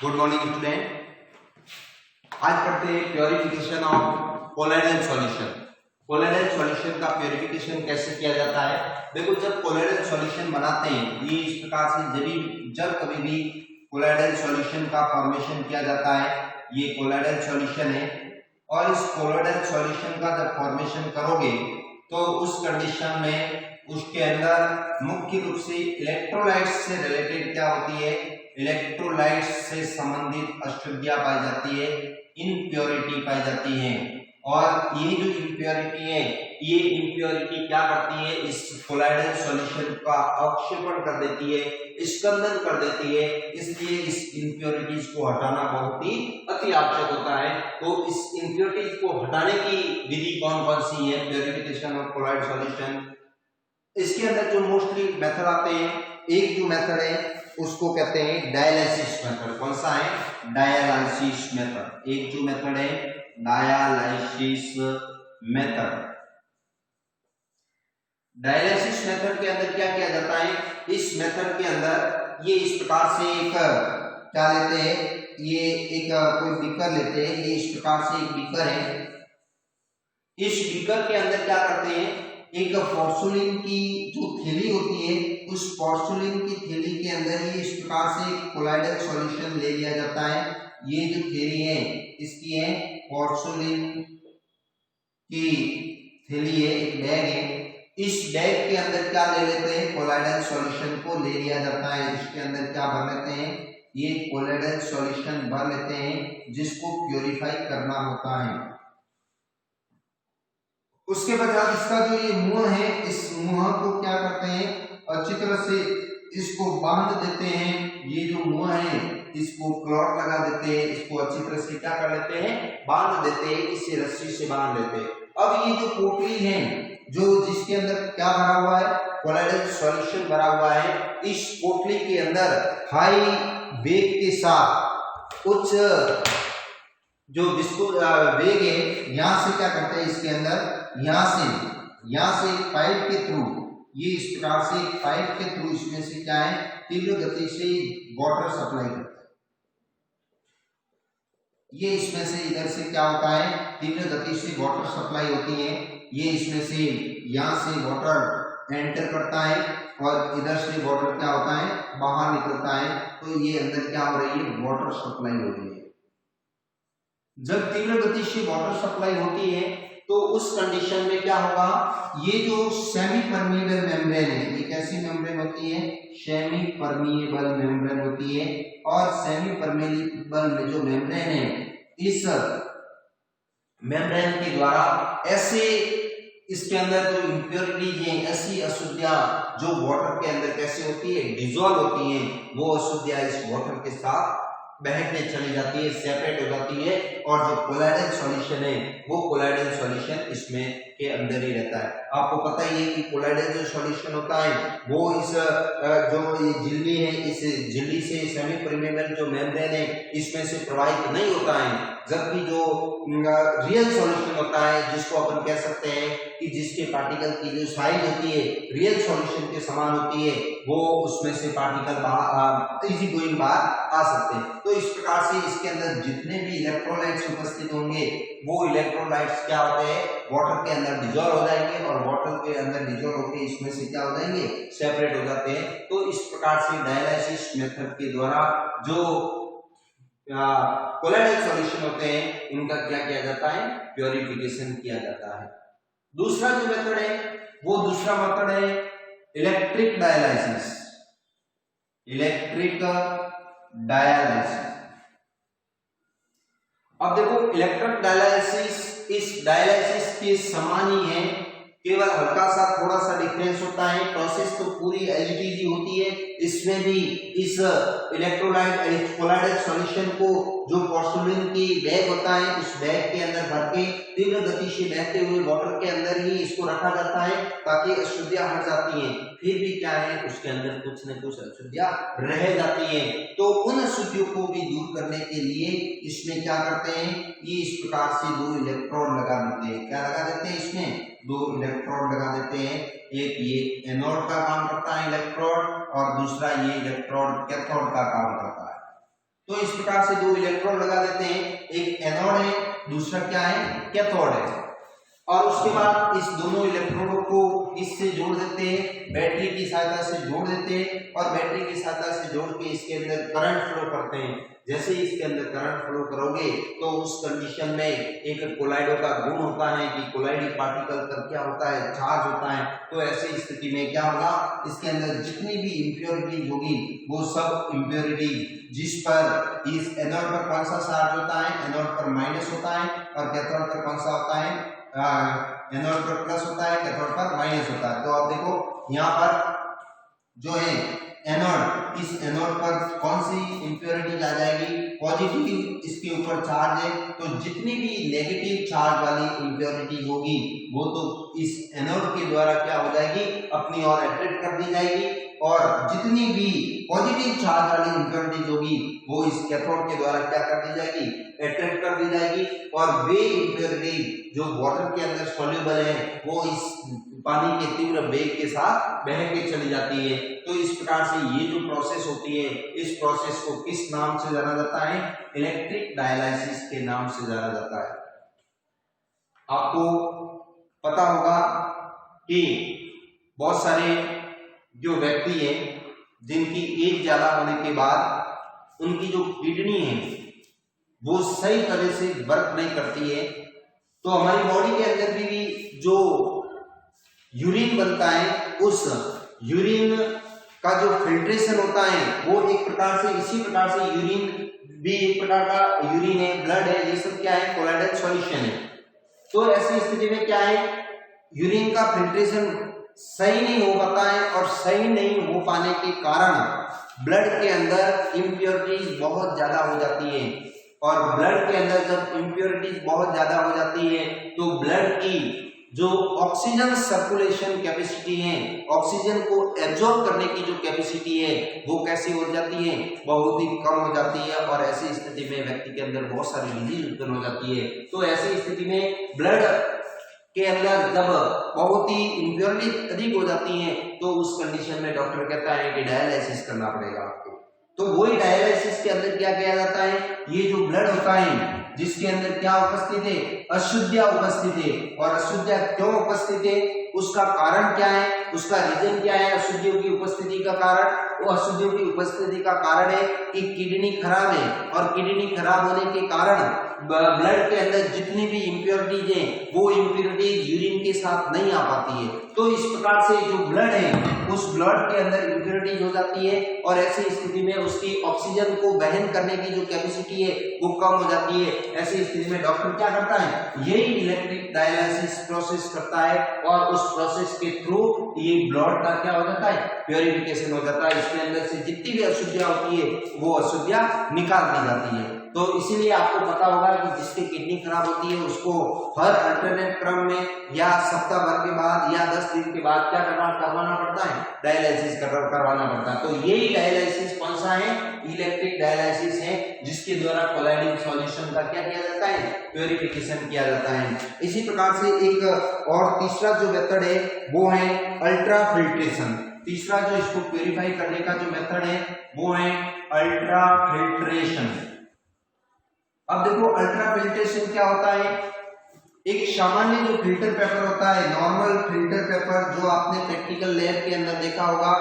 Good morning student. आज पढ़ते हैं purification of colloidal solution. Colloidal solution का प्योरिफिकेशन कैसे किया जाता है। देखो, जब कोलोइडल सॉल्यूशन बनाते हैं ये इस प्रकार से जब कभी भी कोलोइडल सॉल्यूशन का फॉर्मेशन किया जाता है, ये कोलोइडल सॉल्यूशन है और इस कोलोइडल सॉल्यूशन का जब फॉर्मेशन करोगे तो उस कंडीशन में उसके अंदर मुख्य रूप से इलेक्ट्रोलाइट्स से रिलेटेड क्या होती है, इलेक्ट्रोलाइट्स से संबंधित अशुद्धियां पाई जाती है, इम्प्योरिटी पाई जाती है। और ये जो इम्प्योरिटी है, ये इम्प्योरिटी क्या करती है, इस कोलोइडल सॉल्यूशन का अवक्षेपण कर देती है, स्कंदन कर देती है। इसलिए इस इम्प्योरिटीज को हटाना बहुत ही अति आवश्यक होता है। तो इस इम्प्योरिटीज को हटाने की विधि कौन कौन सी है प्योरिफिकेशन ऑफ कोलोइडल सॉल्यूशन। इसके अंदर जो मोस्टली मेथड आते हैं, एक जो मेथड है उसको कहते हैं डायलिसिस मेथड। कौन सा है? Dialysis method. एक जो मेथड है डायलिसिस मेथड। डायलिसिस मेथड के अंदर क्या किया जाता है, इस मेथड के अंदर ये इस प्रकार से एक क्या लेते हैं, ये एक कोई बीकर लेते हैं, ये इस प्रकार से एक बीकर है। इस बीकर के अंदर क्या करते हैं, एक पोर्सुलिन की जो थैली होती है, उस पोर्सुलिन की थैली के अंदर ये इस प्रकार से कोलोइडल सॉल्यूशन ले लिया जाता है। ये जो थैली है इसकी है पोर्सुलिन की थैली है, एक बैग है। इस बैग के अंदर क्या ले लेते हैं, कोलोइडल सॉल्यूशन को ले लिया जाता है। इसके अंदर क्या भर लेते हैं, ये कोलोइडल सॉल्यूशन भर लेते हैं जिसको प्योरीफाई करना होता है। उसके बाद इसका जो ये मुंह है, इस मुंह को क्या करते हैं, अच्छी तरह से इसको बांध देते हैं। ये जो मुंह है इसको क्लॉथ लगा देते हैं, इसको अच्छी तरह से क्या कर लेते हैं, बांध देते हैं, किसी रस्सी से बांध देते हैं। अब ये जो पोटली है जो जिसके अंदर क्या भरा हुआ है, कोलोइडल सॉल्यूशन भरा हुआ है, इस पोटली के अंदर हाई वेग के साथ उच्च जो वेग है, यहां से क्या करते हैं, इसके अंदर यहाँ से एक पाइप के थ्रू, ये इस प्रकार से एक पाइप के थ्रू इसमें से क्या है, तीव्र गति से वाटर सप्लाई करता है। ये इसमें से इधर से क्या होता है, तीव्र गति से वाटर सप्लाई होती है। ये इसमें से यहाँ से वाटर एंटर करता है और इधर से वाटर क्या होता है, बाहर निकलता है। तो ये अंदर क्या हो रही है, वाटर सप्लाई हो रही है। जब तीव्र गति से वाटर सप्लाई होती है तो उस कंडीशन में क्या होगा, ये जो सेमी परमिएबल मेम्ब्रेन है, ये कैसी मेम्ब्रेन होती है, सेमी परमिएबल मेम्ब्रेन होती है। और सेमी परमिएबल जो मेम्ब्रेन है, इस मेम्ब्रेन के द्वारा ऐसे इसके अंदर जो इम्प्योरिटीज हैं, ऐसी अशुद्धियां जो वाटर के अंदर कैसे होती है, डिसॉल्व होती हैं, वो अशुद्धियां इस वाटर के साथ बहने चली जाती है, सेपरेट हो जाती है। और जो कोलोइडल सॉल्यूशन है वो कोलोइडल सॉल्यूशन इसमें के अंदर ही रहता है। आपको पता ही है कि कोलोइडल जो सॉल्यूशन होता है वो इस जो ये झिल्ली है, इस झिल्ली से सेमी परमिएबल जो मेम्ब्रेन है इसमें से प्रवाहित नहीं होता है। जबकि जो रियल सॉल्यूशन होता है, जिसको अपन कह सकते हैं कि जिसके पार्टिकल की जो साइज होती है रियल सॉल्यूशन के समान होती है, वो उसमें से पार्टिकल इजी गोइंग बाहर आ सकते हैं। तो इस प्रकार से इसके अंदर जितने भी इलेक्ट्रोलाइट्स उपस्थित होंगे वो इलेक्ट्रोलाइट्स क्या होते हैं, वाटर के अंदर डिसॉल्व हो जाएंगे और वाटर के अंदर डिसॉल्व होकर इसमें से क्या हो जाएंगे, सेपरेट हो जाते हैं। तो इस प्रकार से डायलिसिस मेथड के द्वारा जो कोलोइडल सॉल्यूशन होते हैं उनका क्या किया जाता है, प्योरिफिकेशन किया जाता है। दूसरा जो मेथड है वो दूसरा मेथड है इलेक्ट्रिक डायलिसिस। इलेक्ट्रिक डायलिसिस, अब देखो इलेक्ट्रिक डायलिसिस इस डायलिसिस के समान ही है, केवल हल्का सा थोड़ा सा डिफरेंस होता है। प्रोसेस तो पूरी एलजीजी होती है। इसमें भी इस इलेक्ट्रोलाइट कोलोइडल सॉल्यूशन को जो पोर्सुलिन की बैग होता है, उस बैग के अंदर भर के तीव्र गति से बहते हुए वाटर के अंदर ही इसको रखा जाता है ताकि अशुद्धियां हट जाती हैं। फिर भी क्या है, उसके अंदर कुछ न कुछ अशुद्धियां रह जाती हैं। तो उन अशुद्धियों को भी दूर करने के लिए इसमें क्या करते हैं, ये इस प्रकार से दो इलेक्ट्रोड लगा देते हैं। क्या लगा देते हैं, इसमें दो इलेक्ट्रोड लगा देते हैं। एक ये एनोड का काम करता है इलेक्ट्रोड, और दूसरा ये इलेक्ट्रोड कैथोड का काम करता है। तो इस प्रकार से दो इलेक्ट्रोड लगा देते हैं, एक एनोड है, दूसरा क्या है, कैथोड है। और उसके बाद इस दोनों इलेक्ट्रोडों को इससे जोड़ देते हैं, बैटरी की सहायता से जोड़ देते हैं और बैटरी की सहायता से जोड़ के इसके अंदर करंट फ्लो करते हैं। जैसे ही इसके अंदर करंट फ्लो करोगे तो उस कंडीशन में एक कोलाइडो का गुण होता है कि कोलाइडिक पार्टिकल का क्या होता है, चार्ज होता है। तो ऐसी स्थिति में क्या होगा, इसके अंदर जितनी भी इम्प्योरिटी होगी वो सब इम्प्योरिटी, जिस पर इस एनोड पर कौन सा चार्ज होता है, एनोड पर माइनस होता है और कैथोड पर कौन सा होता है, एनोड पर प्लस होता है, कैथोड पर माइनस होता है। तो आप देखो यहाँ पर जो है एनोड, इस एनोड पर कौन सी इंप्योरिटी आ जाएगी, पॉजिटिव इसके ऊपर चार्ज है, तो जितनी भी नेगेटिव चार्ज वाली इंप्योरिटी होगी वो तो इस एनोड के द्वारा क्या हो जाएगी, अपनी ओर अट्रैक्ट कर दी जाएगी, और जितनी भी पॉजिटिव चार्ज वाली इंप्योरिटी होगी वो इस कैथोड के द्वारा क्या कर दी जाएगी, अट्रैक्ट कर दी जाएगी। और वे इंप्योरिटी जो वाटर के अंदर सॉल्युबल है वो इस पानी के तीव्र वेग के साथ बह के चली जाती है। तो इस प्रकार से ये जो प्रोसेस होती है, इस प्रोसेस को किस नाम से जाना जाता है, इलेक्ट्रिक डायलिसिस के नाम से जाना जाता है। आपको पता होगा कि बहुत सारे जो व्यक्ति हैं जिनकी एज ज्यादा होने के बाद उनकी जो किडनी है वो सही तरह से वर्क नहीं करती है। तो हमारी बॉडी के अंदर भी जो यूरिन बनता है, उस यूरिन का जो फिल्ट्रेशन होता है वो एक प्रकार से, इसी प्रकार से यूरिन भी एक प्रकार का यूरिन है, ब्लड है, ये सब क्या है, कोलाइडल सॉल्यूशन है। तो ऐसी स्थिति में क्या है, यूरिन का फिल्ट्रेशन सही नहीं हो पाता है और सही नहीं हो पाने के कारण ब्लड के अंदर इम्प्योरिटीज बहुत ज्यादा हो जाती है। और ब्लड के अंदर जब इम्प्योरिटीज बहुत ज्यादा हो जाती है तो ब्लड की जो ऑक्सीजन सर्कुलेशन कैपेसिटी है, ऑक्सीजन को एब्जॉर्ब करने की जो कैपेसिटी है वो कैसी हो जाती है, बहुत ही कम हो जाती है। और ऐसी स्थिति में व्यक्ति के अंदर बहुत सारी डिजीज उत्पन्न हो जाती है। तो ऐसी स्थिति में ब्लड के अंदर जब बहुत ही इम्प्योरिटी अधिक हो जाती है तो उस कंडीशन में डॉक्टर कहता है कि डायलिसिस करना पड़ेगा आपको। तो वही डायलिसिस के अंदर क्या किया जाता है, ये जो ब्लड होता है जिसके अंदर क्या उपस्थित है, अशुद्धियां उपस्थित है। और अशुद्धियां क्यों उपस्थित है, उसका कारण क्या है, उसका रीजन क्या है अशुद्धियों की उपस्थिति का कारण। वो अशुद्धियों की उपस्थिति का कारण है कि किडनी खराब है और किडनी खराब होने के कारण ब्लड के अंदर जितनी भी इम्प्योरिटीज है वो इम्प्योरिटीज यूरिन के साथ नहीं आ पाती है। तो इस प्रकार से जो ब्लड है उस ब्लड के अंदर इम्प्योरिटीज हो जाती है और ऐसी स्थिति में उसकी ऑक्सीजन को वहन करने की जो कैपेसिटी है वो कम हो जाती है। ऐसी स्थिति में डॉक्टर क्या करता है, यही इलेक्ट्रिक डायलिसिस प्रोसेस करता है और उस प्रोसेस के थ्रू ये ब्लड का क्या हो जाता है, प्योरिफिकेशन हो जाता है। इसके अंदर से जितनी भी अशुद्धियां होती है वो अशुद्धियां निकाल दी जाती है। तो इसीलिए आपको पता होगा कि जिसकी किडनी खराब होती है उसको हर अल्टरनेट क्रम में या सप्ताह भर के बाद या 10 दिन के बाद क्या करवाना पड़ता है, डायलिसिस करवाना पड़ता है। तो यही डायलिसिस कौन सा है, इलेक्ट्रिक डायलिसिस है, जिसके द्वारा कोलाइडिक सॉल्यूशन का क्या किया जाता है, प्योरिफिकेशन किया जाता है। इसी प्रकार से एक और तीसरा जो मेथड है वो है अल्ट्रा फिल्ट्रेशन। तीसरा जो इसको प्योरीफाई करने का जो मेथड है वो है अल्ट्रा फिल्ट्रेशन। अब देखो अल्ट्रा फिल्ट्रेशन क्या होता है, एक सामान्य जो फिल्टर पेपर होता है, नॉर्मल फिल्टर पेपर जो आपने प्रैक्टिकल लैब के अंदर देखा होगा,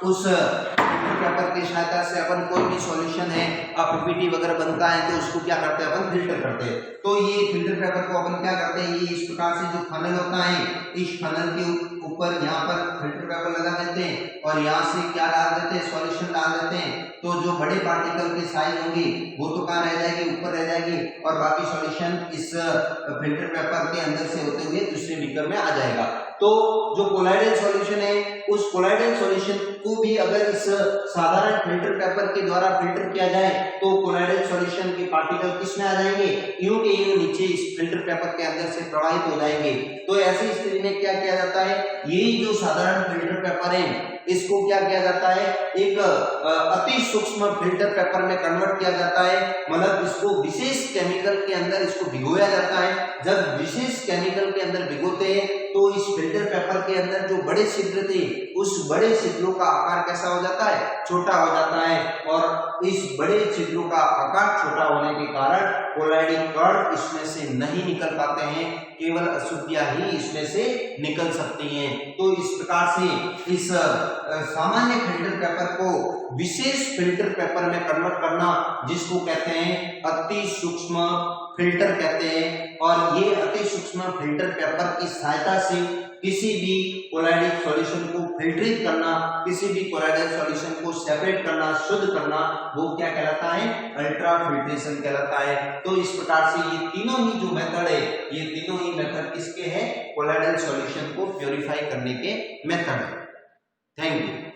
उस फिल्टर पेपर की सहायता से अपन कोई भी सॉल्यूशन है, पीपीटी वगैरह बनता है तो उसको क्या करते हैं, अपन फिल्टर करते हैं। तो ये फिल्टर पेपर को अपन क्या करते हैं, ये इस प्रकार से जो फनल होता है, इस फनल के ऊपर यहाँ पर फिल्टर पेपर लगा देते हैं और यहाँ से क्या डाल देते हैं, सॉल्यूशन डाल देते हैं। तो जो बड़े पार्टिकल की साइज होगी वो तो कहाँ रह जाएगी, ऊपर रह जाएगी और बाकी सॉल्यूशन इस फिल्टर पेपर के अंदर से होते हुए दूसरे बीकर में आ जाएगा। तो जो कोलाइडल सॉल्यूशन है उस कोलाइडल सॉल्यूशन को भी अगर इस साधारण फिल्टर पेपर के द्वारा फिल्टर किया जाए तो कोलाइडल सॉल्यूशन के पार्टिकल किस में आ जाएंगे, यूं के यूं नीचे इस फिल्टर पेपर के अंदर से प्रवाहित हो जाएंगे। तो ऐसी स्थिति में क्या किया जाता है, यही जो साधारण फिल्टर पेपर है इसको क्या किया जाता है, एक अति सूक्ष्म फिल्टर पेपर में कन्वर्ट किया जाता है, मतलब इसको विशेष केमिकल के अंदर इसको भिगोया जाता है। जब विशेष केमिकल के अंदर भिगोते हैं तो इस फिल्टर पेपर के अंदर जो बड़े छिद्र थे उस बड़े छिद्रों का आकार कैसा हो जाता है, छोटा हो जाता है, और इस बड़े छिद्रों का आकार छोटा होने के कारण कोलाइडिक कण इसमें से नहीं निकल पाते हैं, केवल अशुद्धियां ही इसमें से निकल सकती हैं। तो इस प्रकार से इस सामान्य फिल्टर पेपर को विशेष फिल्टर पेपर में कन्वर्ट करना, जिसको कहते हैं अति सूक्ष्म फिल्टर कहते हैं, और ये अति सूक्ष्म फिल्टर पेपर की सहायता से किसी भी कोलाइडिक सॉल्यूशन को फिल्ट्रेट करना, किसी भी कोलाइडल सॉल्यूशन को सेपरेट करना, शुद्ध करना, वो क्या कहलाता है, अल्ट्रा फिल्ट्रेशन कहलाता है। तो इस प्रकार से ये तीनों ही जो मेथड है, ये तीनों ही मेथड किसके हैं, कोलाइडल सॉल्यूशन को प्यूरिफाई करने के मेथड है। Thank you.